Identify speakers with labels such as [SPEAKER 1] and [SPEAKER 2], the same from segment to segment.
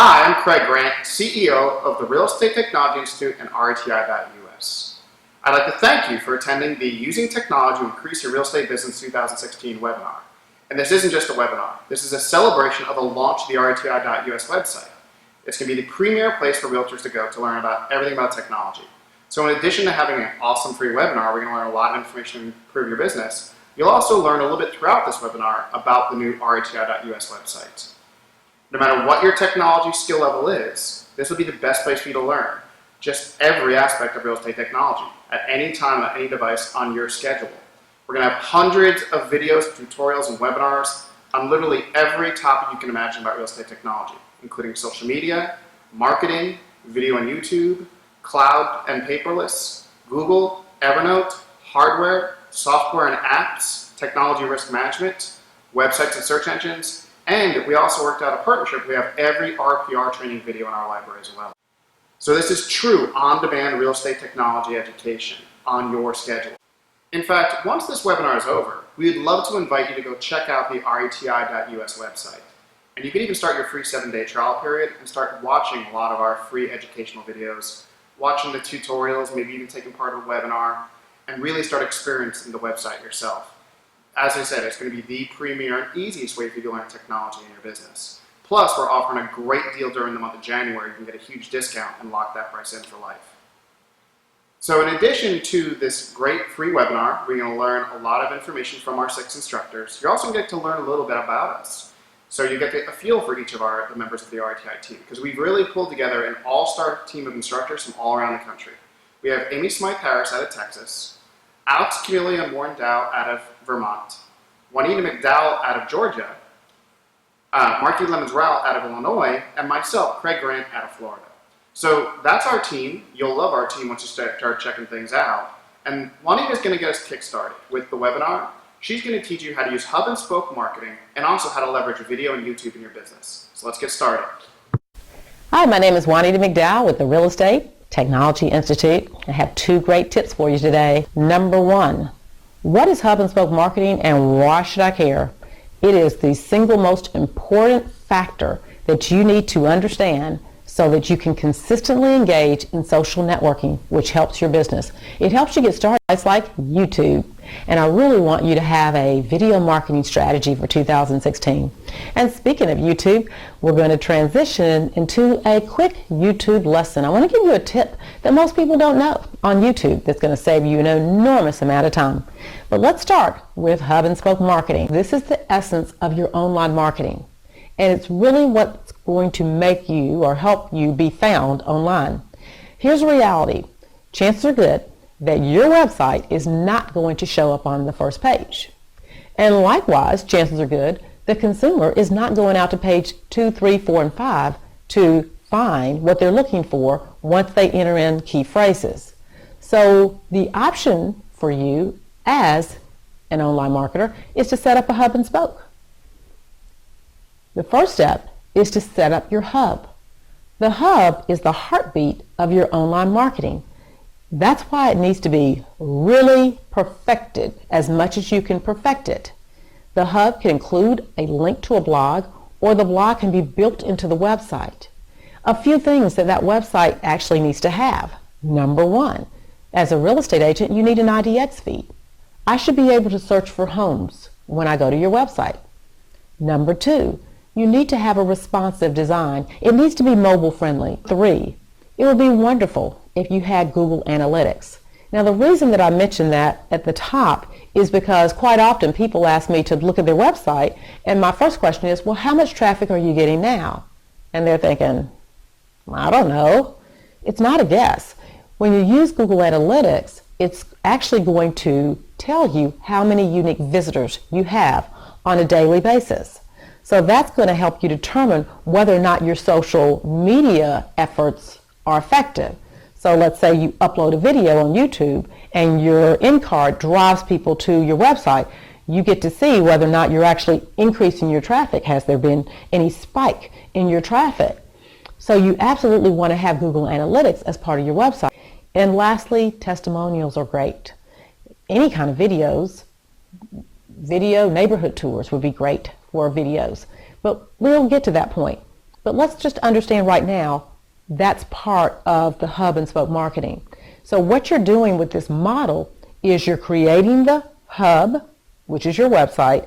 [SPEAKER 1] Hi, I'm Craig Grant, CEO of the Real Estate Technology Institute and RETI.US. I'd like to thank you for attending the Using Technology to Increase Your Real Estate Business 2016 webinar. And this isn't just a webinar. This is a celebration of the launch of the RETI.US website. It's going to be the premier place for realtors to go to learn about everything about technology. So in addition to having an awesome free webinar, we're going to learn a lot of information to improve your business. You'll also learn a little bit throughout this webinar about the new RETI.US website. No matter what your technology skill level is, this will be the best place for you to learn just every aspect of real estate technology at any time on any device on your schedule. We're going to have hundreds of videos, tutorials, and webinars on literally every topic you can imagine about real estate technology, including social media, marketing, video on YouTube, cloud and paperless, Google, Evernote, hardware, software and apps, technology risk management, websites and search engines, and we also worked out a partnership. We have every RPR training video in our library as well. So this is true on-demand real estate technology education on your schedule. In fact, once this webinar is over, we would love to invite you to go check out the RETI.US website. And you can even start your free 7-day trial period and start watching a lot of our free educational videos, watching the tutorials, maybe even taking part in a webinar, and really start experiencing the website yourself. As I said, it's going to be the premier and easiest way for you to learn technology in your business. Plus, we're offering a great deal during the month of January. You can get a huge discount and lock that price in for life. So in addition to this great free webinar, we're going to learn a lot of information from our 6 instructors. You're also going to get to learn a little bit about us. So you get a feel for each of the members of the RETI team, because we've really pulled together an all-star team of instructors from all around the country. We have Amy Smythe-Harris out of Texas, Alex Camillia Morndow out of Vermont, Juanita McDowell out of Georgia, Marky Lemons-Rowell out of Illinois, and myself, Craig Grant, out of Florida. So that's our team. You'll love our team once you start checking things out. And Juanita's going to get us kick-started with the webinar. She's going to teach you how to use hub and spoke marketing and also how to leverage video and YouTube in your business. So let's get started.
[SPEAKER 2] Hi, my name is Juanita McDowell with the Real Estate Technology Institute. I have 2 great tips for you today. Number 1, what is hub and spoke marketing and why should I care? It is the single most important factor that you need to understand so that you can consistently engage in social networking, which helps your business. It helps you get started. It's like YouTube. And I really want you to have a video marketing strategy for 2016. And speaking of YouTube, we're going to transition into a quick YouTube lesson. I want to give you a tip that most people don't know on YouTube that's going to save you an enormous amount of time. But let's start with hub and spoke marketing. This is the essence of your online marketing. And it's really what's going to make you or help you be found online. Here's the reality. Chances are good that your website is not going to show up on the first page. And likewise, chances are good the consumer is not going out to page 2, 3, 4, and 5 to find what they're looking for once they enter in key phrases. So the option for you as an online marketer is to set up a hub and spoke. The first step is to set up your hub. The hub is the heartbeat of your online marketing. That's why it needs to be really perfected as much as you can perfect it. The hub can include a link to a blog, or the blog can be built into the website. A few things that website actually needs to have. Number 1, as a real estate agent, you need an IDX feed. I should be able to search for homes when I go to your website. Number 2, you need to have a responsive design. It needs to be mobile friendly. 3, it would be wonderful if you had Google Analytics. Now the reason that I mentioned that at the top is because quite often people ask me to look at their website and my first question is, well, how much traffic are you getting now? And they're thinking, I don't know. It's not a guess. When you use Google Analytics, it's actually going to tell you how many unique visitors you have on a daily basis. So that's going to help you determine whether or not your social media efforts are effective. So let's say you upload a video on YouTube and your end card drives people to your website. You get to see whether or not you're actually increasing your traffic. Has there been any spike in your traffic? So you absolutely want to have Google Analytics as part of your website. And lastly, testimonials are great. Any kind of videos, video neighborhood tours would be great for videos. But we'll get to that point. But let's just understand right now, that's part of the hub and spoke marketing. So what you're doing with this model is you're creating the hub, which is your website,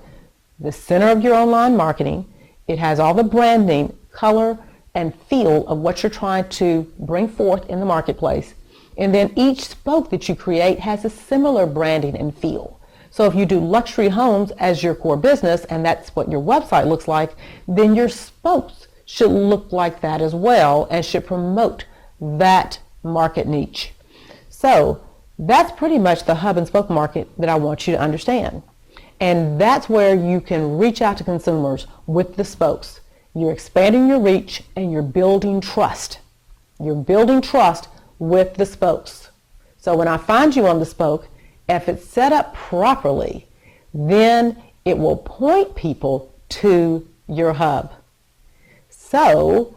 [SPEAKER 2] the center of your online marketing. It has all the branding, color, and feel of what you're trying to bring forth in the marketplace. And then each spoke that you create has a similar branding and feel. So if you do luxury homes as your core business, and that's what your website looks like, then your spokes should look like that as well and should promote that market niche. So that's pretty much the hub and spoke market that I want you to understand. And that's where you can reach out to consumers with the spokes. You're expanding your reach and you're building trust. You're building trust with the spokes. So when I find you on the spoke, if it's set up properly, then it will point people to your hub. So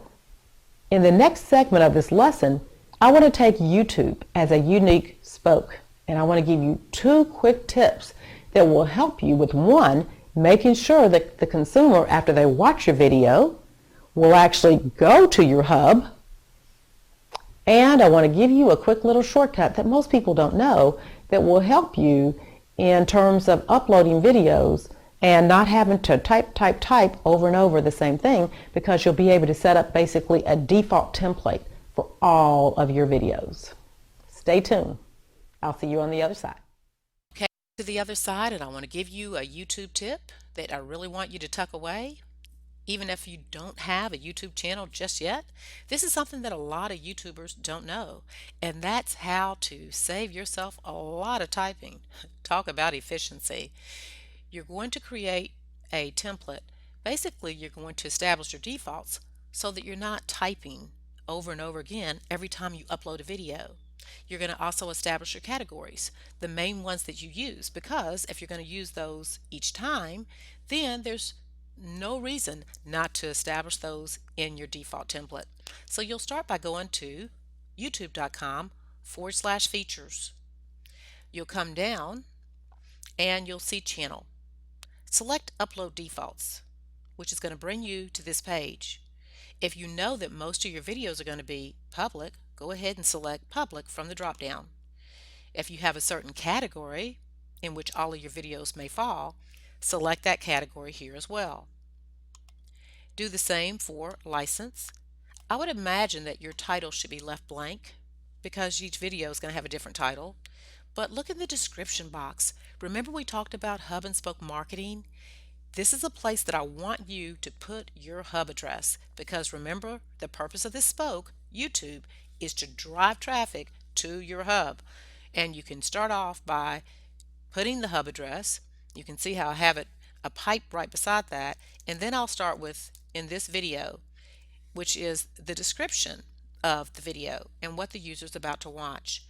[SPEAKER 2] in the next segment of this lesson, I want to take YouTube as a unique spoke, and I want to give you 2 quick tips that will help you with, one, making sure that the consumer, after they watch your video, will actually go to your hub. And I want to give you a quick little shortcut that most people don't know that will help you in terms of uploading videos and not having to type over and over the same thing, because you'll be able to set up basically a default template for all of your videos. Stay tuned. I'll see you on the other side.
[SPEAKER 3] Okay, to the other side, and I want to give you a YouTube tip that I really want you to tuck away. Even if you don't have a YouTube channel just yet, this is something that a lot of YouTubers don't know, and that's how to save yourself a lot of typing. Talk about efficiency. You're going to create a template. Basically, you're going to establish your defaults so that you're not typing over and over again every time you upload a video. You're going to also establish your categories, the main ones that you use, because if you're going to use those each time, then there's no reason not to establish those in your default template. So you'll start by going to youtube.com/features. You'll come down and you'll see channel. Select upload defaults, which is going to bring you to this page. If you know that most of your videos are going to be public, go ahead and select public from the drop down. If you have a certain category in which all of your videos may fall, select that category here as well. Do the same for license. I would imagine that your title should be left blank because each video is going to have a different title. But look in the description box. Remember we talked about hub and spoke marketing? This is a place that I want you to put your hub address, because remember, the purpose of this spoke, YouTube, is to drive traffic to your hub. And you can start off by putting the hub address. You can see how I have it a pipe right beside that, and then I'll start with in this video, which is the description of the video and what the user is about to watch.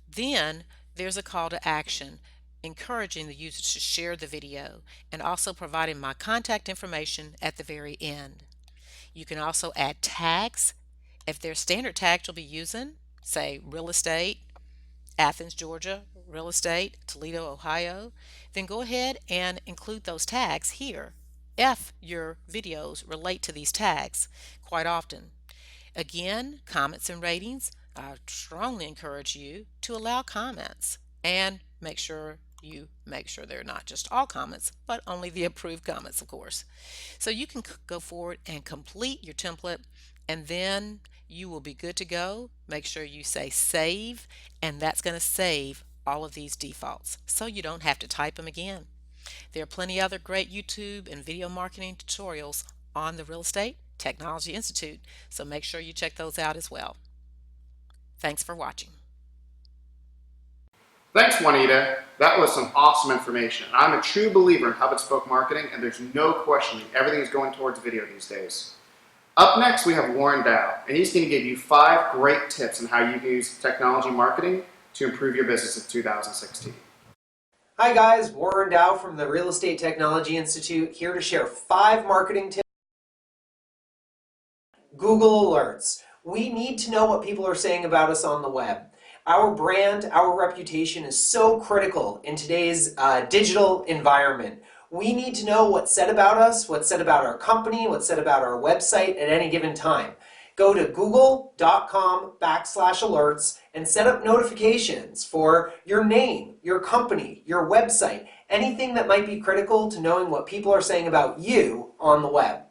[SPEAKER 3] Then there's a call to action encouraging the user to share the video, and also providing my contact information at the very end. You can also add tags. If there's standard tags you'll be using, say real estate, Athens, Georgia, real estate, Toledo, Ohio, then go ahead and include those tags here if your videos relate to these tags quite often. Again, comments and ratings. I strongly encourage you to allow comments, and make sure they're not just all comments, but only the approved comments, of course. So you can go forward and complete your template, and then you will be good to go. Make sure you say save, and that's going to save all of these defaults so you don't have to type them again. There are plenty other great YouTube and video marketing tutorials on the Real Estate Technology Institute, so make sure you check those out as well. Thanks for watching.
[SPEAKER 1] Thanks, Juanita. That was some awesome information. I'm a true believer in hub and spoke marketing, and there's no questioning everything is going towards video these days. Up next, we have Warren Dow, and he's going to give you 5 great tips on how you can use technology marketing to improve your business in 2016.
[SPEAKER 4] Hi guys, Warren Dow from the Real Estate Technology Institute, here to share 5 marketing tips. Google Alerts. We need to know what people are saying about us on the web. Our brand, our reputation is so critical in today's digital environment. We need to know what's said about us, what's said about our company, what's said about our website at any given time. Go to google.com/alerts and set up notifications for your name, your company, your website, anything that might be critical to knowing what people are saying about you on the web.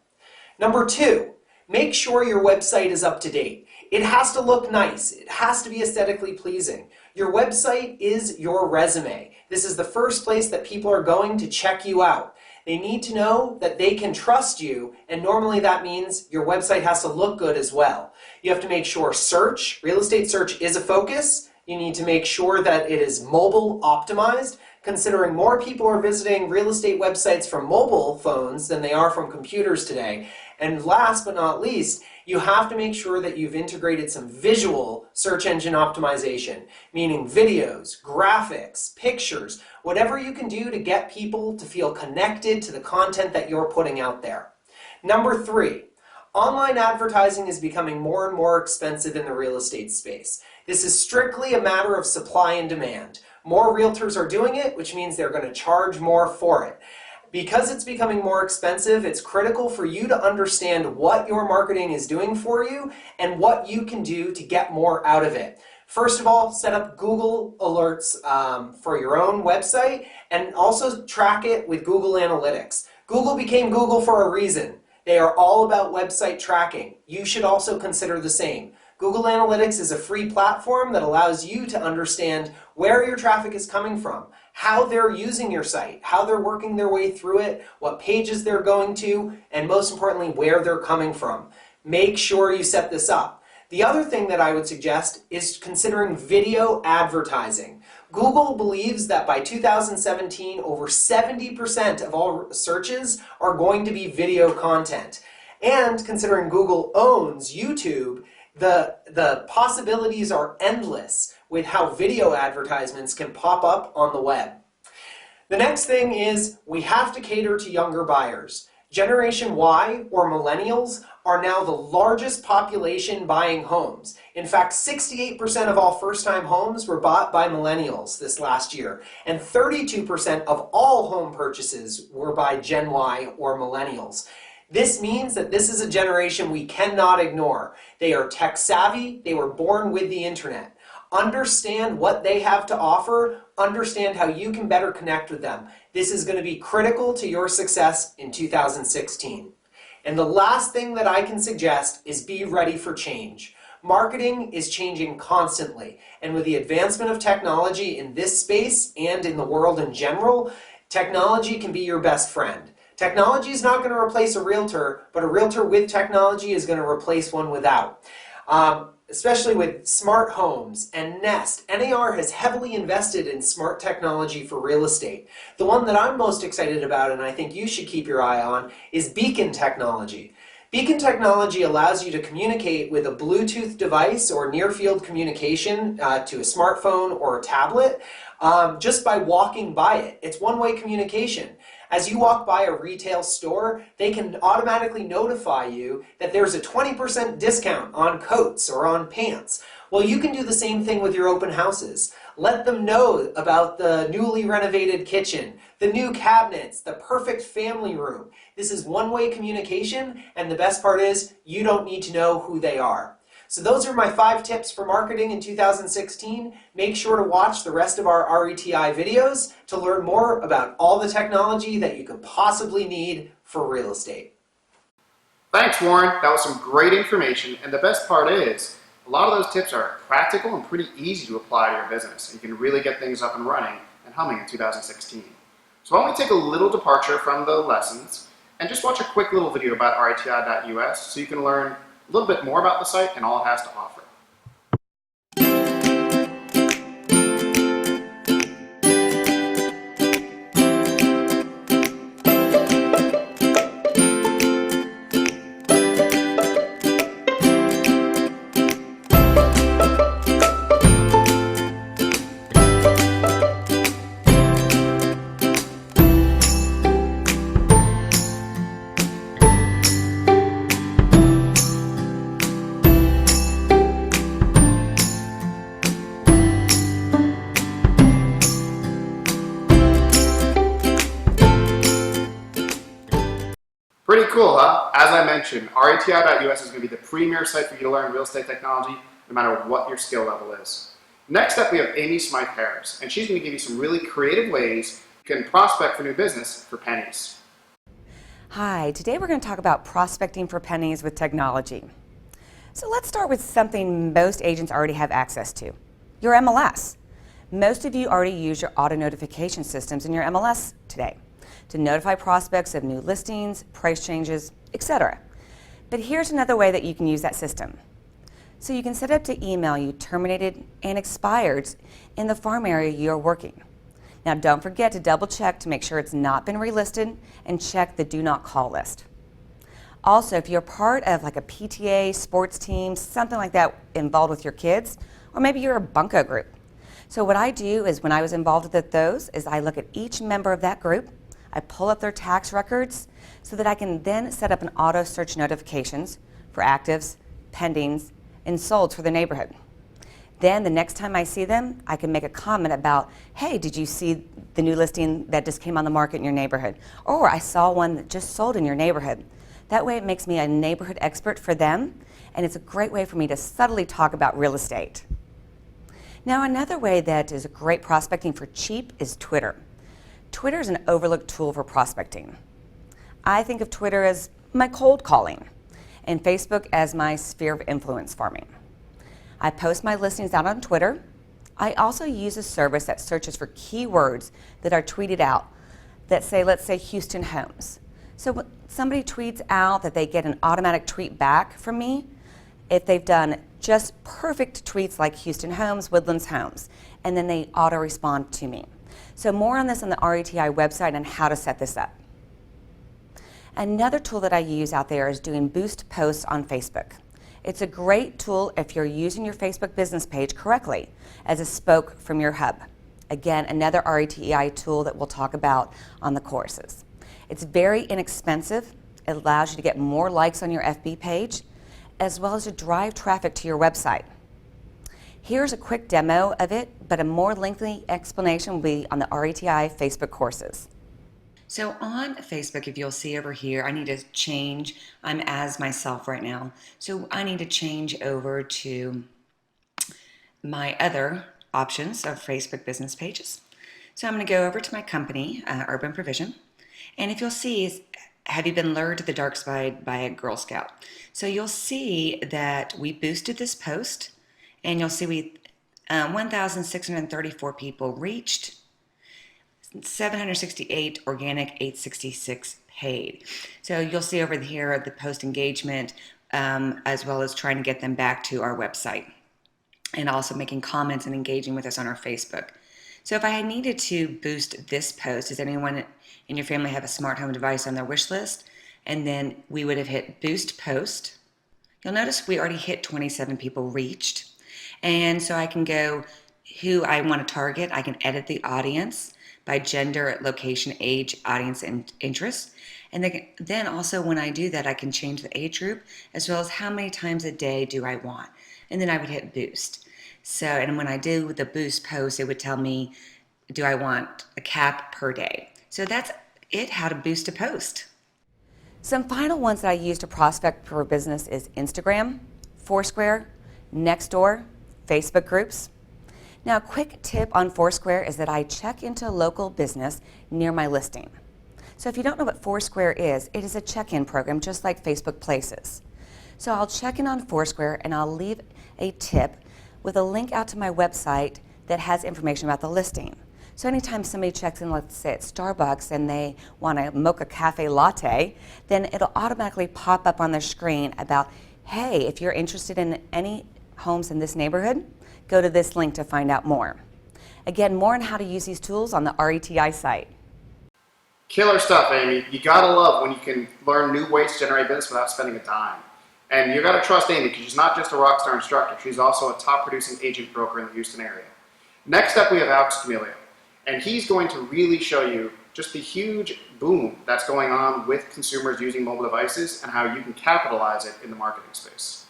[SPEAKER 4] Number 2, make sure your website is up to date. It has to look nice. It has to be aesthetically pleasing. Your website is your resume. This is the first place that people are going to check you out. They need to know that they can trust you, and normally that means your website has to look good as well. You have to make sure real estate search is a focus. You need to make sure that it is mobile optimized, considering more people are visiting real estate websites from mobile phones than they are from computers today. And last but not least, you have to make sure that you've integrated some visual search engine optimization, meaning videos, graphics, pictures, whatever you can do to get people to feel connected to the content that you're putting out there. Number 3, online advertising is becoming more and more expensive in the real estate space. This is strictly a matter of supply and demand. More realtors are doing it, which means they're going to charge more for it. Because it's becoming more expensive, it's critical for you to understand what your marketing is doing for you and what you can do to get more out of it. First of all, set up Google Alerts for your own website and also track it with Google Analytics. Google became Google for a reason. They are all about website tracking. You should also consider the same. Google Analytics is a free platform that allows you to understand where your traffic is coming from, how they're using your site, how they're working their way through it, what pages they're going to, and most importantly, where they're coming from. Make sure you set this up. The other thing that I would suggest is considering video advertising. Google believes that by 2017, over 70% of all searches are going to be video content. And considering Google owns YouTube, the possibilities are endless with how video advertisements can pop up on the web. The next thing is we have to cater to younger buyers. Generation Y, or millennials, are now the largest population buying homes. In fact, 68% of all first-time homes were bought by millennials this last year, and 32% of all home purchases were by Gen Y, or millennials. This means that this is a generation we cannot ignore. They are tech savvy, they were born with the internet. Understand what they have to offer, understand how you can better connect with them. This is going to be critical to your success in 2016. And the last thing that I can suggest is be ready for change. Marketing is changing constantly, and with the advancement of technology in this space and in the world in general, technology can be your best friend. Technology is not going to replace a realtor, but a realtor with technology is going to replace one without. Especially with smart homes and Nest, NAR has heavily invested in smart technology for real estate. The one that I'm most excited about, and I think you should keep your eye on, is beacon technology. Beacon technology allows you to communicate with a Bluetooth device or near-field communication to a smartphone or a tablet just by walking by it. It's one-way communication. As you walk by a retail store, they can automatically notify you that there's a 20% discount on coats or on pants. Well, you can do the same thing with your open houses. Let them know about the newly renovated kitchen, the new cabinets, the perfect family room. This is one-way communication, and the best part is you don't need to know who they are. So those are my 5 tips for marketing in 2016. Make sure to watch the rest of our RETI videos to learn more about all the technology that you could possibly need for real estate.
[SPEAKER 1] Thanks, Warren. That was some great information, and the best part is a lot of those tips are practical and pretty easy to apply to your business. You can really get things up and running and humming in 2016. So why don't we take a little departure from the lessons and just watch a quick little video about reti.us so you can learn a little bit more about the site and all it has to offer. Pretty cool, huh? As I mentioned, reti.us is going to be the premier site for you to learn real estate technology, no matter what your skill level is. Next up, we have Amy Smythe-Harris, and she's going to give you some really creative ways you can prospect for new business for pennies.
[SPEAKER 5] Hi, today we're going to talk about prospecting for pennies with technology. So let's start with something most agents already have access to, your MLS. Most of you already use your auto notification systems in your MLS today to notify prospects of new listings, price changes, etc. But here's another way that you can use that system. So you can set up to email you terminated and expired in the farm area you're working. Now don't forget to double check to make sure it's not been relisted and check the do not call list. Also, if you're part of like a PTA, sports team, something like that involved with your kids, or maybe you're a bunco group. So what I do is when I was involved with those is I look at each member of that group, I pull up their tax records so that I can then set up an auto search notifications for actives, pendings, and solds for the neighborhood. Then the next time I see them, I can make a comment about, hey, did you see the new listing that just came on the market in your neighborhood? Or I saw one that just sold in your neighborhood. That way it makes me a neighborhood expert for them, and it's a great way for me to subtly talk about real estate. Now another way that is great prospecting for cheap is Twitter. Twitter is an overlooked tool for prospecting. I think of Twitter as my cold calling and Facebook as my sphere of influence farming. I post my listings out on Twitter. I also use a service that searches for keywords that are tweeted out that say, let's say Houston homes. So when somebody tweets out that they get an automatic tweet back from me if they've done just perfect tweets like Houston homes, Woodlands homes, and then they auto respond to me. So more on this on the RETI website and how to set this up. Another tool that I use out there is doing boost posts on Facebook. It's a great tool if you're using your Facebook business page correctly as a spoke from your hub. Again, another RETI tool that we'll talk about on the courses. It's very inexpensive. It allows you to get more likes on your FB page, as well as to drive traffic to your website. Here's a quick demo of it, but a more lengthy explanation will be on the RETI Facebook courses. So on Facebook, if you'll see over here, I need to change, I'm as myself right now, so I need to change over to my other options of Facebook business pages. So I'm going to go over to my company, Urban Provision, and if you'll see, have you been lured to the dark side by a Girl Scout? So you'll see that we boosted this post, and you'll see we 1,634 people reached, 768 organic, 866 paid. So you'll see over here the post engagement as well as trying to get them back to our website and also making comments and engaging with us on our Facebook. So if I had needed to boost this post, does anyone in your family have a smart home device on their wish list? And then we would have hit boost post. You'll notice we already hit 27 people reached. And so I can go who I want to target. I can edit the audience by gender, location, age, audience, and interest. And then also when I do that, I can change the age group as well as how many times a day do I want. And then I would hit boost. So, and when I do the boost post, it would tell me, do I want a cap per day? So that's it, how to boost a post. Some final ones that I use to prospect for business is Instagram, Foursquare, Nextdoor, Facebook groups. Now, a quick tip on Foursquare is that I check into a local business near my listing. So if you don't know what Foursquare is, it is a check-in program just like Facebook Places. So I'll check in on Foursquare and I'll leave a tip with a link out to my website that has information about the listing. So anytime somebody checks in, let's say at Starbucks, and they want a mocha cafe latte, then it'll automatically pop up on their screen about, hey, if you're interested in any homes in this neighborhood, go to this link to find out more. Again, more on how to use these tools on the RETI site.
[SPEAKER 1] Killer stuff, Amy. You gotta love when you can learn new ways to generate business without spending a dime. And you gotta trust Amy because she's not just a rockstar instructor, she's also a top producing agent broker in the Houston area. Next up we have Alex Camilio, and he's going to really show you just the huge boom that's going on with consumers using mobile devices and how you can capitalize it in the marketing space.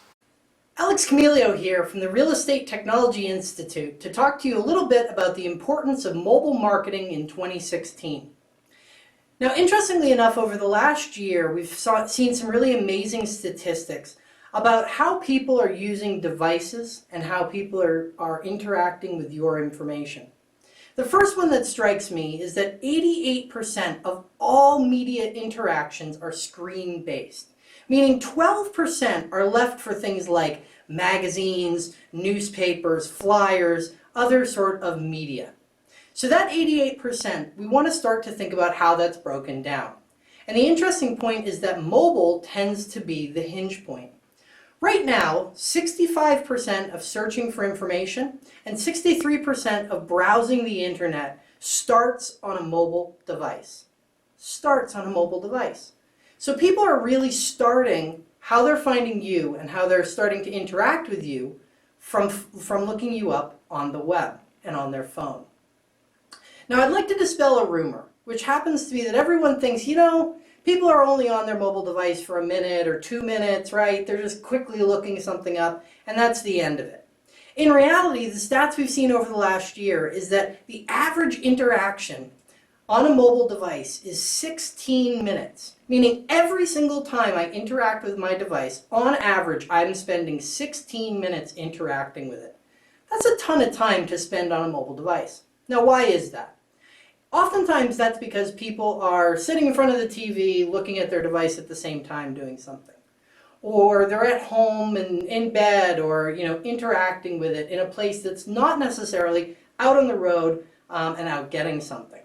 [SPEAKER 6] Alex Camilio here from the Real Estate Technology Institute to talk to you a little bit about the importance of mobile marketing in 2016. Now, interestingly enough, over the last year, we've seen some really amazing statistics about how people are using devices and how people are interacting with your information. The first one that strikes me is that 88% of all media interactions are screen-based, meaning 12% are left for things like magazines, newspapers, flyers, other sort of media. So that 88%, we want to start to think about how that's broken down. And the interesting point is that mobile tends to be the hinge point. Right now, 65% of searching for information and 63% of browsing the internet starts on a mobile device. Starts on a mobile device. So people are really starting how they're finding you and how they're starting to interact with you from looking you up on the web and on their phone. Now, I'd like to dispel a rumor, which happens to be that everyone thinks, people are only on their mobile device for a minute or 2 minutes, right? They're just quickly looking something up, and that's the end of it. In reality, the stats we've seen over the last year is that the average interaction on a mobile device is 16 minutes, meaning every single time I interact with my device, on average, I'm spending 16 minutes interacting with it. That's a ton of time to spend on a mobile device. Now, why is that? Oftentimes that's because people are sitting in front of the TV looking at their device at the same time doing something. Or they're at home and in bed or interacting with it in a place that's not necessarily out on the road and out getting something.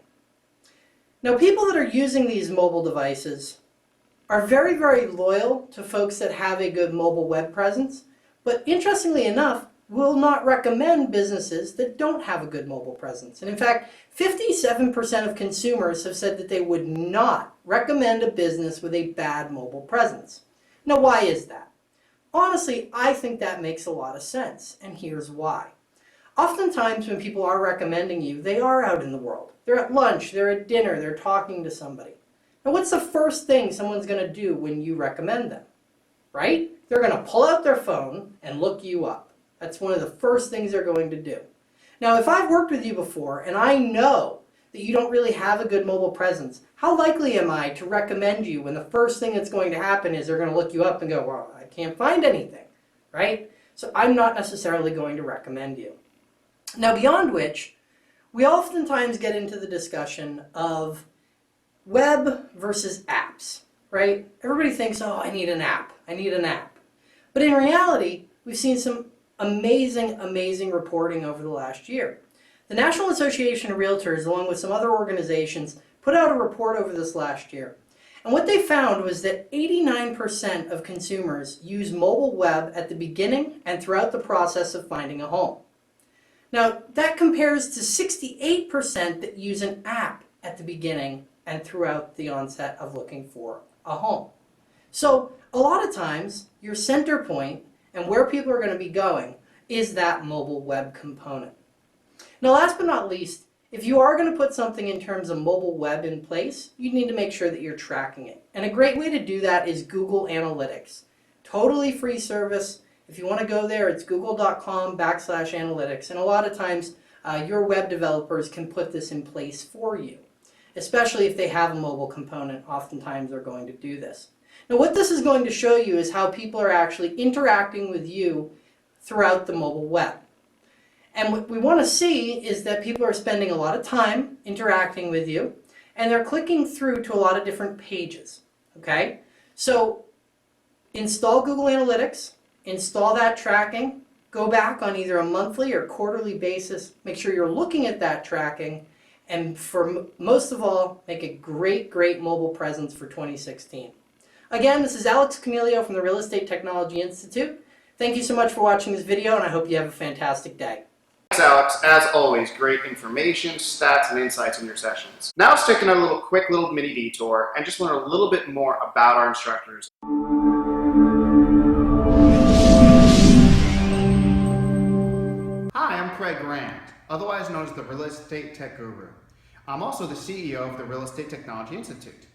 [SPEAKER 6] Now, people that are using these mobile devices are very, very loyal to folks that have a good mobile web presence, but interestingly enough, will not recommend businesses that don't have a good mobile presence. And in fact, 57% of consumers have said that they would not recommend a business with a bad mobile presence. Now, why is that? Honestly, I think that makes a lot of sense, and here's why. Oftentimes when people are recommending you, they are out in the world. They're at lunch, they're at dinner, they're talking to somebody. Now, what's the first thing someone's going to do when you recommend them? Right? They're going to pull out their phone and look you up. That's one of the first things they're going to do. Now, if I've worked with you before and I know that you don't really have a good mobile presence, how likely am I to recommend you when the first thing that's going to happen is they're going to look you up and go, well, I can't find anything, right? So I'm not necessarily going to recommend you. Now, beyond which, we oftentimes get into the discussion of web versus apps, right? Everybody thinks, oh, I need an app. I need an app. But in reality, we've seen some amazing reporting over the last year. The National Association of Realtors, along with some other organizations, put out a report over this last year. And what they found was that 89% of consumers use mobile web at the beginning and throughout the process of finding a home. Now, that compares to 68% that use an app at the beginning and throughout the onset of looking for a home. So, a lot of times, your center point and where people are going to be going is that mobile web component. Now, last but not least, if you are going to put something in terms of mobile web in place, you need to make sure that you're tracking it. And a great way to do that is Google Analytics. Totally free service. If you want to go there, it's google.com/analytics. And a lot of times, your web developers can put this in place for you. Especially if they have a mobile component, oftentimes they're going to do this. Now, what this is going to show you is how people are actually interacting with you throughout the mobile web. And what we want to see is that people are spending a lot of time interacting with you, and they're clicking through to a lot of different pages, okay? So install Google Analytics, install that tracking, go back on either a monthly or quarterly basis, make sure you're looking at that tracking, and for most of all, make a great mobile presence for 2016. Again, this is Alex Camilio from the Real Estate Technology Institute. Thank you so much for watching this video, and I hope you have a fantastic day.
[SPEAKER 1] Thanks, Alex. As always, great information, stats, and insights in your sessions. Now let's take a quick little mini detour and just learn a little bit more about our instructors. Hi, I'm Craig Grant, otherwise known as the Real Estate Tech Guru. I'm also the CEO of the Real Estate Technology Institute.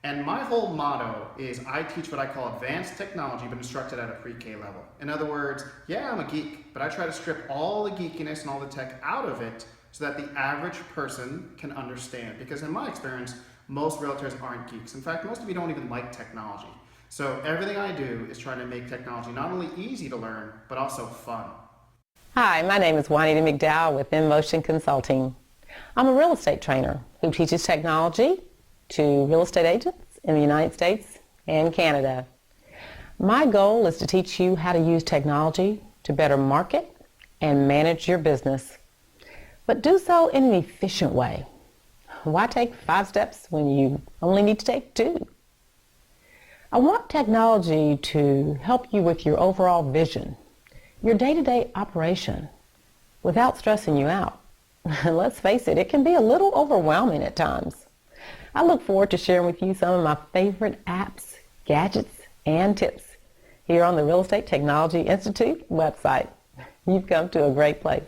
[SPEAKER 1] And my whole motto is I teach what I call advanced technology, but instructed at a pre-K level. In other words, yeah, I'm a geek, but I try to strip all the geekiness and all the tech out of it so that the average person can understand. Because in my experience, most realtors aren't geeks. In fact, most of you don't even like technology. So everything I do is try to make technology not only easy to learn, but also fun.
[SPEAKER 2] Hi, my name is Juanita McDowell with InMotion Consulting. I'm a real estate trainer who teaches technology to real estate agents in the United States and Canada. My goal is to teach you how to use technology to better market and manage your business, but do so in an efficient way. Why take 5 steps when you only need to take 2? I want technology to help you with your overall vision, your day-to-day operation, without stressing you out. Let's face it, it can be a little overwhelming at times. I look forward to sharing with you some of my favorite apps, gadgets, and tips here on the Real Estate Technology Institute website. You've come to a great place.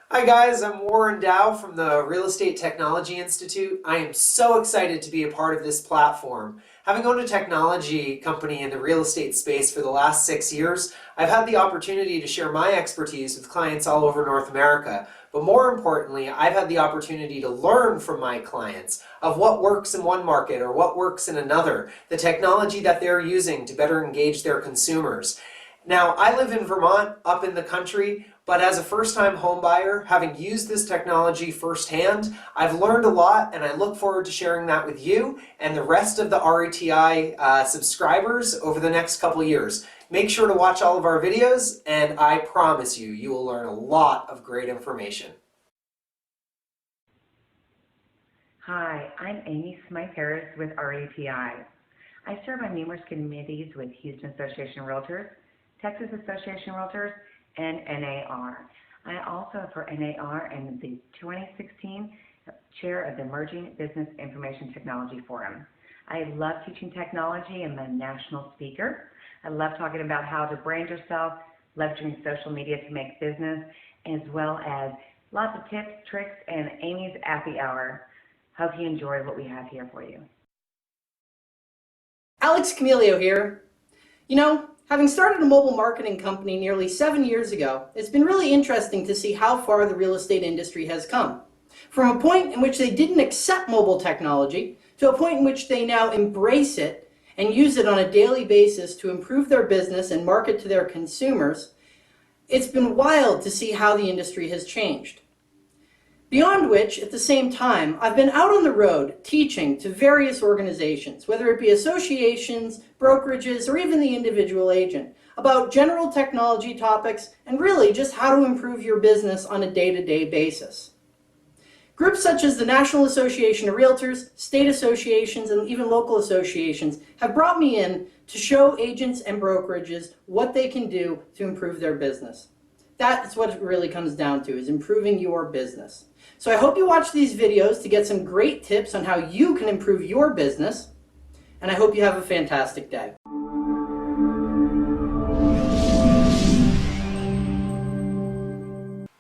[SPEAKER 4] Hi guys, I'm Warren Dow from the Real Estate Technology Institute. I am so excited to be a part of this platform. Having owned a technology company in the real estate space for the last 6 years, I've had the opportunity to share my expertise with clients all over North America. But more importantly, I've had the opportunity to learn from my clients of what works in one market or what works in another, the technology that they're using to better engage their consumers. Now, I live in Vermont, up in the country, but as a first-time home buyer, having used this technology firsthand, I've learned a lot, and I look forward to sharing that with you and the rest of the RETI subscribers over the next couple years. Make sure to watch all of our videos, and I promise you, you will learn a lot of great information.
[SPEAKER 5] Hi, I'm Amy Smythe-Harris with RETI. I serve on numerous committees with Houston Association of Realtors, Texas Association of Realtors, and NAR. I also, for NAR, am the 2016 chair of the Emerging Business Information Technology Forum. I love teaching technology. I'm a national speaker. I love talking about how to brand yourself, leveraging social media to make business, as well as lots of tips, tricks, and Amy's Happy Hour. Hope you enjoy what we have here for you.
[SPEAKER 6] Alex Camilio here. You know, having started a mobile marketing company nearly 7 years ago, it's been really interesting to see how far the real estate industry has come. From a point in which they didn't accept mobile technology to a point in which they now embrace it and use it on a daily basis to improve their business and market to their consumers, it's been wild to see how the industry has changed. Beyond which, at the same time, I've been out on the road teaching to various organizations, whether it be associations, brokerages, or even the individual agent, about general technology topics and really just how to improve your business on a day-to-day basis. Groups such as the National Association of Realtors, state associations, and even local associations have brought me in to show agents and brokerages what they can do to improve their business. That's what it really comes down to, is improving your business. So I hope you watch these videos to get some great tips on how you can improve your business, and I hope you have a fantastic day.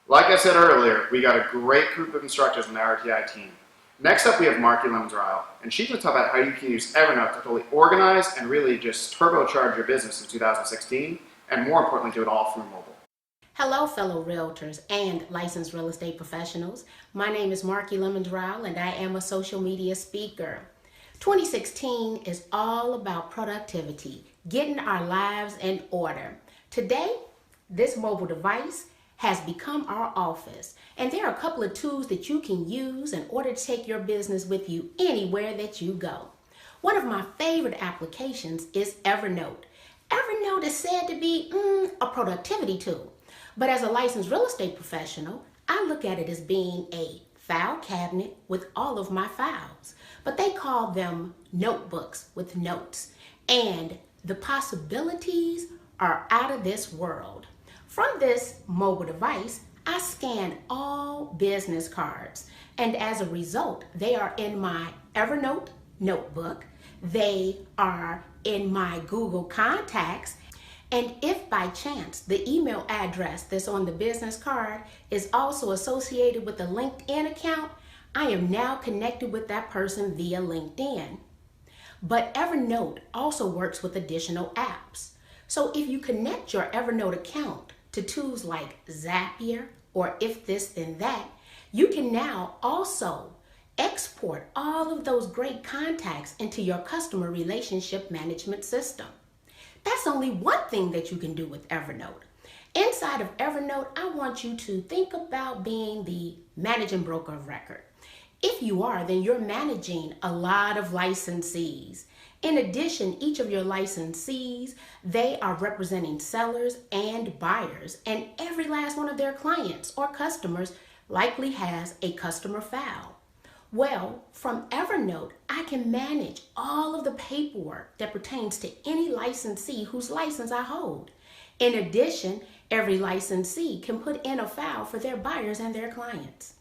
[SPEAKER 1] Like I said earlier, we got a great group of instructors on the RTI team. Next up, we have Marky Lemon Trial, and she's going to talk about how you can use Evernote to totally organize and really just turbocharge your business in 2016, and more importantly, do it all through mobile.
[SPEAKER 7] Hello, fellow realtors and licensed real estate professionals. My name is Marky Lemon Trial, and I am a social media speaker. 2016 is all about productivity, getting our lives in order. Today, this mobile device has become our office, and there are a couple of tools that you can use in order to take your business with you anywhere that you go. One of my favorite applications is Evernote. Evernote is said to be a productivity tool, but as a licensed real estate professional, I look at it as being a file cabinet with all of my files, but they call them notebooks with notes, and the possibilities are out of this world. From this mobile device, I scan all business cards, and as a result, they are in my Evernote notebook, they are in my Google Contacts, and if by chance the email address that's on the business card is also associated with a LinkedIn account, I am now connected with that person via LinkedIn. But Evernote also works with additional apps. So if you connect your Evernote account to tools like Zapier or If This Then That, You can now also export all of those great contacts into your customer relationship management system. That's only one thing that you can do with Evernote. Inside of Evernote, I want you to think about being the managing broker of record. If you are, then you're managing a lot of licensees. In addition, each of your licensees, they are representing sellers and buyers, and every last one of their clients or customers likely has a customer file. Well, from Evernote, I can manage all of the paperwork that pertains to any licensee whose license I hold. In addition, every licensee can put in a file for their buyers and their clients.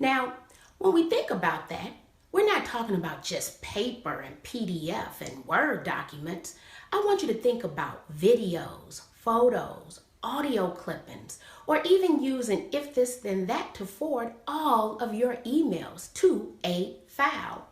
[SPEAKER 7] Now, when we think about that, we're not talking about just paper and PDF and Word documents. I want you to think about videos, photos, audio clippings, or even using if this then that to forward all of your emails to a file.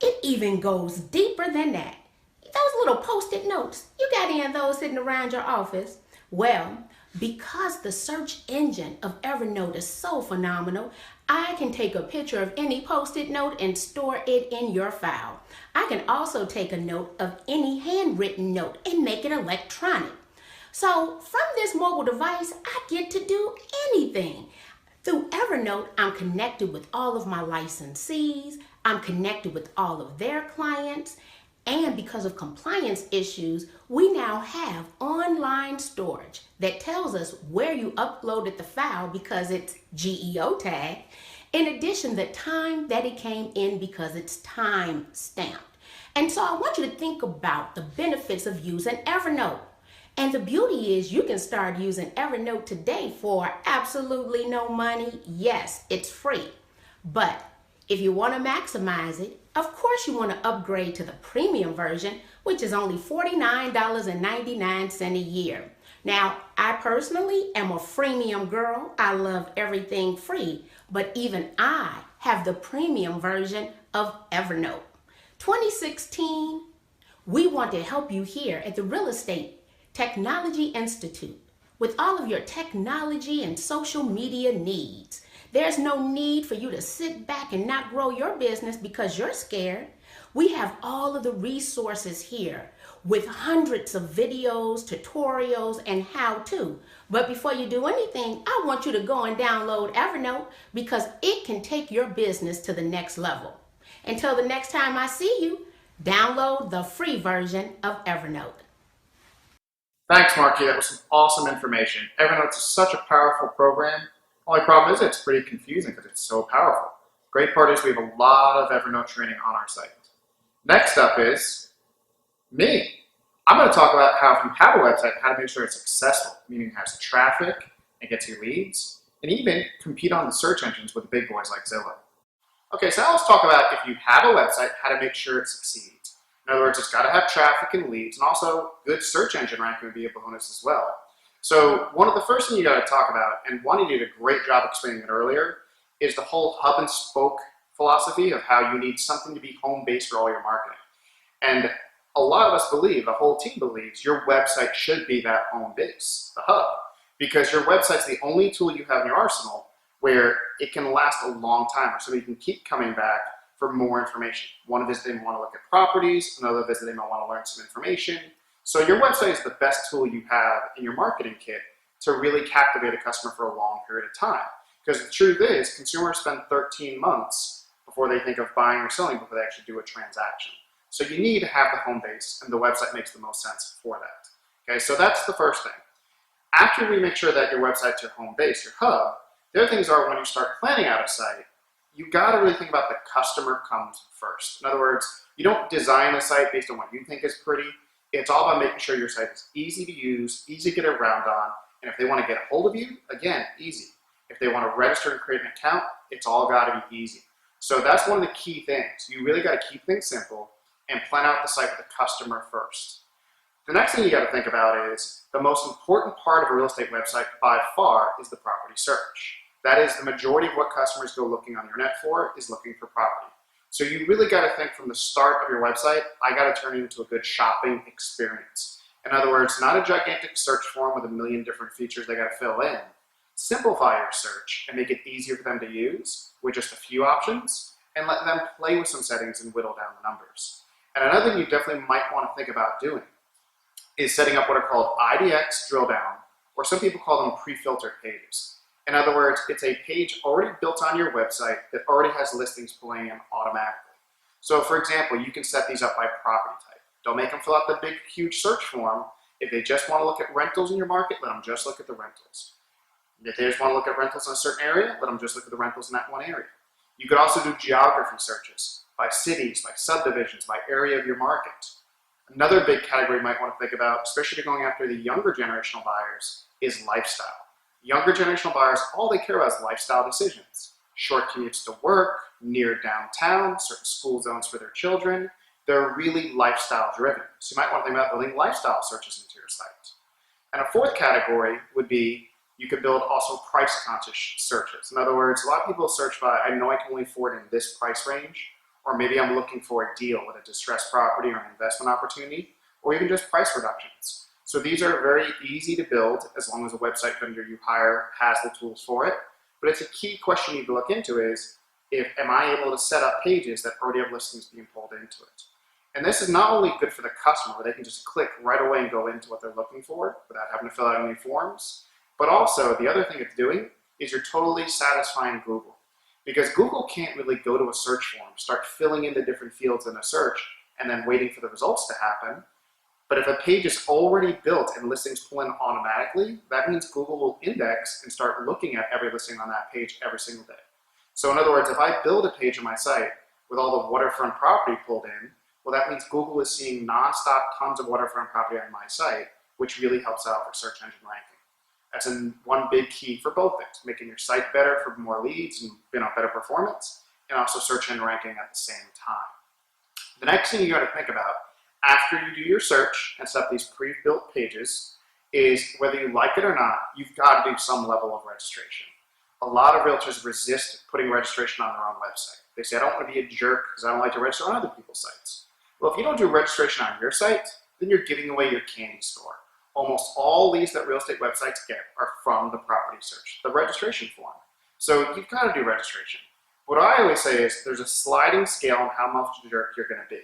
[SPEAKER 7] It even goes deeper than that. Those little post-it notes, you got any of those sitting around your office? Well, because the search engine of Evernote is so phenomenal, I can take a picture of any post-it note and store it in your file. I can also take a note of any handwritten note and make it electronic. So from this mobile device, I get to do anything. Through Evernote, I'm connected with all of my licensees, I'm connected with all of their clients, and because of compliance issues, we now have online storage that tells us where you uploaded the file because it's GEO tag. In addition, the time that it came in because it's time stamped. And so I want you to think about the benefits of using Evernote. And the beauty is you can start using Evernote today for absolutely no money. Yes, it's free. But if you want to maximize it, of course you want to upgrade to the premium version, which is only $49.99 a year. Now, I personally am a freemium girl. I love everything free, but even I have the premium version of Evernote. 2016, we want to help you here at the Real Estate Technology Institute with all of your technology and social media needs. There's no need for you to sit back and not grow your business because you're scared. We have all of the resources here with hundreds of videos, tutorials, and how-to. But before you do anything, I want you to go and download Evernote because it can take your business to the next level. Until the next time I see you, download the free version of Evernote.
[SPEAKER 1] Thanks, Marky. That was some awesome information. Evernote is such a powerful program. Only problem is it's pretty confusing because it's so powerful. Great part is we have a lot of Evernote training on our site. Next up is me. I'm going to talk about how if you have a website, how to make sure it's successful, meaning it has traffic and gets you leads, and even compete on the search engines with the big boys like Zillow. Okay, so now let's talk about if you have a website, how to make sure it succeeds. In other words, it's got to have traffic and leads, and also good search engine ranking would be a bonus as well. So one of the first things you got to talk about, and Wani did a great job explaining it earlier, is the whole hub and spoke philosophy of how you need something to be home base for all your marketing. And a lot of us believe, the whole team believes, your website should be that home base, the hub, because your website's the only tool you have in your arsenal where it can last a long time, or somebody can keep coming back for more information. One visit they might want to look at properties, another visit they might want to learn some information. So your website is the best tool you have in your marketing kit to really captivate a customer for a long period of time. Because the truth is, consumers spend 13 months before they think of buying or selling before they actually do a transaction. So you need to have the home base, and the website makes the most sense for that. Okay, so that's the first thing. After we make sure that your website's your home base, your hub, the other things are when you start planning out a site, you got to really think about the customer comes first. In other words, you don't design a site based on what you think is pretty. It's all about making sure your site is easy to use, easy to get around on, and if they want to get a hold of you, again, easy. If they want to register and create an account, it's all got to be easy. So that's one of the key things. You really got to keep things simple and plan out the site with the customer first. The next thing you got to think about is the most important part of a real estate website by far is the property search. That is the majority of what customers go looking on your net for is looking for property. So you really got to think from the start of your website, I got to turn it into a good shopping experience. In other words, not a gigantic search form with a million different features they got to fill in. Simplify your search and make it easier for them to use with just a few options, and let them play with some settings and whittle down the numbers. And another thing you definitely might want to think about doing is setting up what are called IDX drill down, or some people call them pre-filtered pages. In other words, it's a page already built on your website that already has listings pulling in automatically. So for example, you can set these up by property type. Don't make them fill out the big, huge search form. If they just want to look at rentals in your market, let them just look at the rentals. If they just want to look at rentals in a certain area, let them just look at the rentals in that one area. You could also do geography searches by cities, by subdivisions, by area of your market. Another big category you might want to think about, especially if you're going after the younger generational buyers, is lifestyle. Younger generational buyers, all they care about is lifestyle decisions. Short commutes to work, near downtown, certain school zones for their children. They're really lifestyle driven. So you might want to think about building lifestyle searches into your site. And a fourth category would be you could build also price conscious searches. In other words, a lot of people search by, I know I can only afford in this price range, or maybe I'm looking for a deal with a distressed property or an investment opportunity, or even just price reductions. So these are very easy to build as long as a website vendor you hire has the tools for it. But it's a key question you need to look into is, am I able to set up pages that already have listings being pulled into it? And this is not only good for the customer, where they can just click right away and go into what they're looking for without having to fill out any forms, but also the other thing it's doing is you're totally satisfying Google. Because Google can't really go to a search form, start filling in the different fields in a search, and then waiting for the results to happen. But if a page is already built and listings pull in automatically, that means Google will index and start looking at every listing on that page every single day. So in other words, if I build a page on my site with all the waterfront property pulled in, well, that means Google is seeing nonstop tons of waterfront property on my site, which really helps out for search engine ranking. That's one big key for both things, making your site better for more leads and better performance, and also search engine ranking at the same time. The next thing you got to think about after you do your search and set up these pre-built pages is whether you like it or not, you've got to do some level of registration. A lot of realtors resist putting registration on their own website. They say, I don't want to be a jerk because I don't like to register on other people's sites. Well, if you don't do registration on your site, then you're giving away your candy store. Almost all leads that real estate websites get are from the property search, the registration form. So you've got to do registration. What I always say is there's a sliding scale on how much of a jerk you're going to be.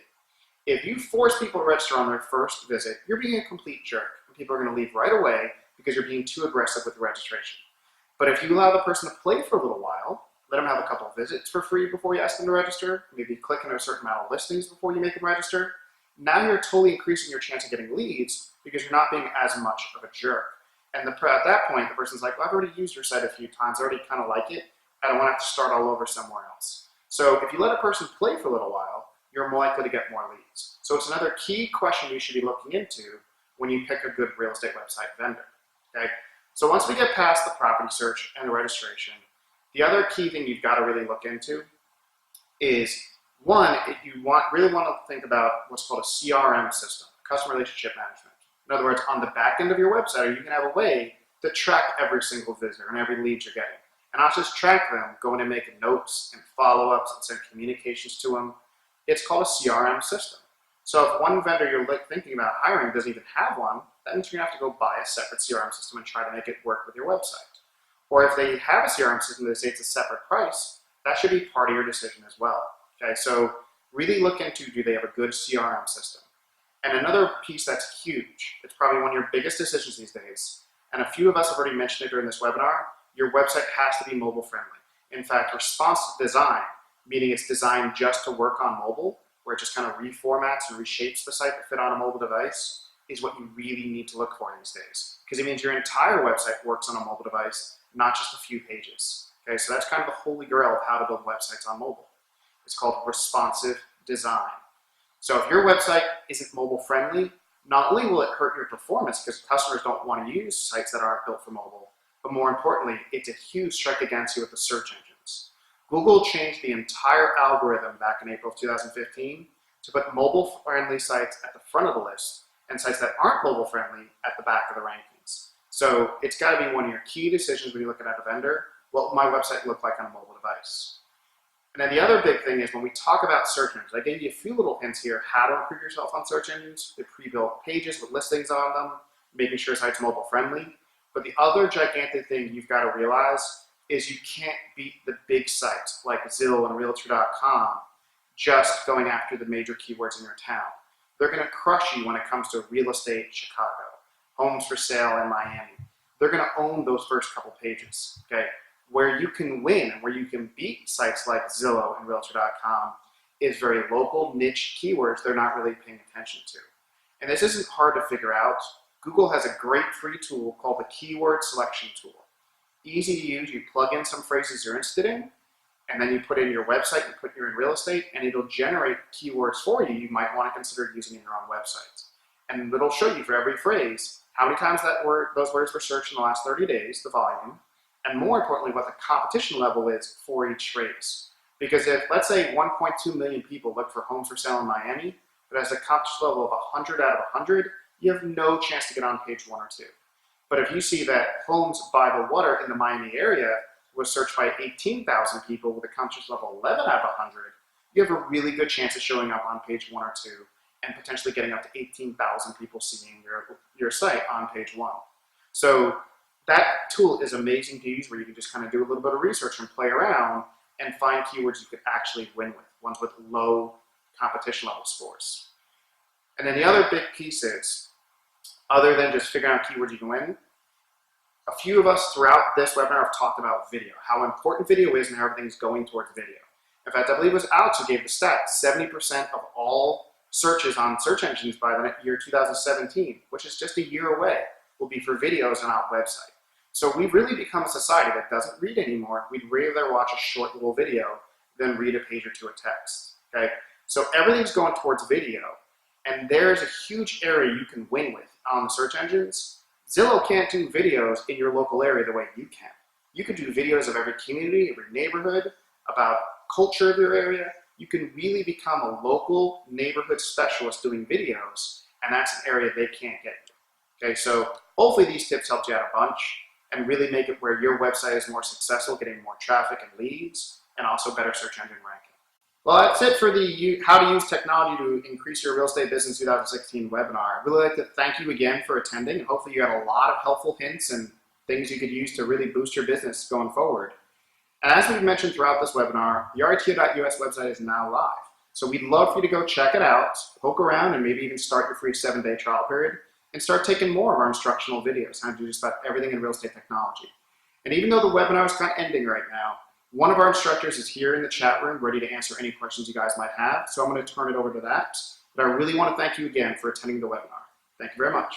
[SPEAKER 1] If you force people to register on their first visit, you're being a complete jerk. And people are going to leave right away because you're being too aggressive with the registration. But if you allow the person to play for a little while, let them have a couple of visits for free before you ask them to register, maybe click on a certain amount of listings before you make them register, now you're totally increasing your chance of getting leads because you're not being as much of a jerk. And at that point, the person's like, well, I've already used your site a few times, I already kind of like it, I don't want to have to start all over somewhere else. So if you let a person play for a little while, you're more likely to get more leads. So it's another key question you should be looking into when you pick a good real estate website vendor. Okay? So once we get past the property search and the registration, the other key thing you've got to really look into is, one, if you really want to think about what's called a CRM system, customer relationship management. In other words, on the back end of your website, you can have a way to track every single visitor and every lead you're getting. And not just track them, go in and make notes and follow-ups and send communications to them. It's called a CRM system. So if one vendor you're thinking about hiring doesn't even have one, that means you're going to have to go buy a separate CRM system and try to make it work with your website. Or if they have a CRM system that they say it's a separate price, that should be part of your decision as well. Okay, so really look into, do they have a good CRM system? And another piece that's huge, it's probably one of your biggest decisions these days, and a few of us have already mentioned it during this webinar, your website has to be mobile friendly. In fact, responsive design, meaning it's designed just to work on mobile, where it just kind of reformats and reshapes the site to fit on a mobile device, is what you really need to look for these days. Because it means your entire website works on a mobile device, not just a few pages. Okay, so that's kind of the holy grail of how to build websites on mobile. It's called responsive design. So if your website isn't mobile friendly, not only will it hurt your performance because customers don't want to use sites that aren't built for mobile, but more importantly, it's a huge strike against you with the search engines. Google changed the entire algorithm back in April of 2015 to put mobile friendly sites at the front of the list and sites that aren't mobile friendly at the back of the rankings. So it's got to be one of your key decisions when you're looking at a vendor. What will my website look like on a mobile device? And then the other big thing is when we talk about search engines, I gave you a few little hints here how to improve yourself on search engines, the pre-built pages with listings on them, making sure site's mobile friendly. But the other gigantic thing you've got to realize is you can't beat the big sites like Zillow and Realtor.com just going after the major keywords in your town. They're going to crush you when it comes to real estate Chicago, homes for sale in Miami. They're going to own those first couple pages, okay? Where you can win and where you can beat sites like Zillow and Realtor.com is very local, niche keywords they're not really paying attention to. And this isn't hard to figure out. Google has a great free tool called the Keyword Selection Tool. Easy to use. You plug in some phrases you're interested in, and then you put in your website, you put you're in real estate, and it'll generate keywords for you you might want to consider using in your own website. And it'll show you for every phrase how many times those words were searched in the last 30 days, the volume, and more importantly, what the competition level is for each phrase. Because if, let's say, 1.2 million people look for homes for sale in Miami, but has a competition level of 100 out of 100, you have no chance to get on page 1 or 2. But if you see that homes by the water in the Miami area was searched by 18,000 people with a competition level 11 out of 100, you have a really good chance of showing up on page 1 or 2 and potentially getting up to 18,000 people seeing your site on page 1. So that tool is amazing to use, where you can just kind of do a little bit of research and play around and find keywords you could actually win with, ones with low competition level scores. And then the other big piece is, other than just figuring out keywords you can win, a few of us throughout this webinar have talked about video, how important video is and how everything's going towards video. In fact, I believe it was Alex who gave the stat, 70% of all searches on search engines by the year 2017, which is just a year away, will be for videos on our website. So we've really become a society that doesn't read anymore. We'd rather watch a short little video than read a page or two of text, okay? So everything's going towards video, and there's a huge area you can win with on the search engines. Zillow can't do videos in your local area the way you can. You can do videos of every community, every neighborhood, about culture of your area. You can really become a local neighborhood specialist doing videos, and that's an area they can't get you. Okay, so hopefully these tips helped you out a bunch and really make it where your website is more successful, getting more traffic and leads, and also better search engine ranking. Well, that's it for the How to Use Technology to Increase Your Real Estate Business 2016 webinar. I'd really like to thank you again for attending, and hopefully you got a lot of helpful hints and things you could use to really boost your business going forward. And as we've mentioned throughout this webinar, the RETI.us website is now live. So we'd love for you to go check it out, poke around, and maybe even start your free 7-day trial period and start taking more of our instructional videos, how to do just about everything in real estate technology. And even though the webinar is kind of ending right now, one of our instructors is here in the chat room ready to answer any questions you guys might have. So I'm going to turn it over to that. But I really want to thank you again for attending the webinar. Thank you very much.